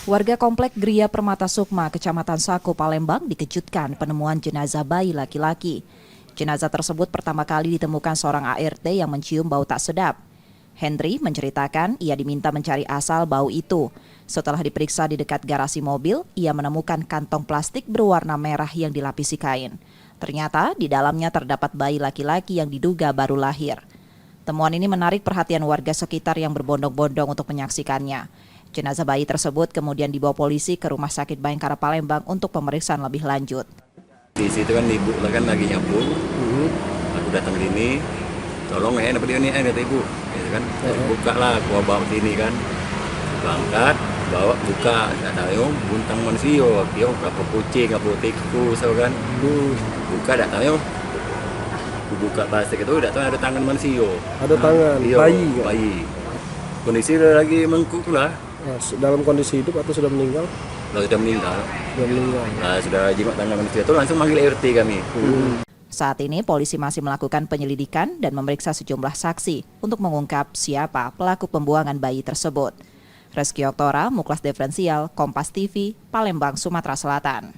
Warga komplek Gria Permata Sukma, Kecamatan Sako, Palembang dikejutkan penemuan jenazah bayi laki-laki. Jenazah tersebut pertama kali ditemukan seorang ART yang mencium bau tak sedap. Henry menceritakan ia diminta mencari asal bau itu. Setelah diperiksa di dekat garasi mobil, ia menemukan kantong plastik berwarna merah yang dilapisi kain. Ternyata di dalamnya terdapat bayi laki-laki yang diduga baru lahir. Temuan ini menarik perhatian warga sekitar yang berbondong-bondong untuk menyaksikannya. Jenazah bayi tersebut kemudian dibawa polisi ke Rumah Sakit Bayangkara Palembang untuk pemeriksaan lebih lanjut. Di situ kan ibu kan lagi nyapu, aku datang sini, tolong dapat ini kata ibu, gitu kan, buka lah, gua bawa sini kan, berangkat, bawa buka, nggak tahu, buntang manusia, yo apa kucing, apa tikus, kan, buka, nggak tahu, buka plastik itu, nggak tahu ada tangan manusia, ada tangan, bayi, kondisi lagi mengkuk lah. Nah, dalam kondisi hidup atau sudah meninggal? Kalau sudah meninggal. Nah, sudah jimat tangan manusia itu langsung manggil RT kami. Saat ini polisi masih melakukan penyelidikan dan memeriksa sejumlah saksi untuk mengungkap siapa pelaku pembuangan bayi tersebut. Reski Oktora, Muklas Diferensial, Kompas TV, Palembang, Sumatera Selatan.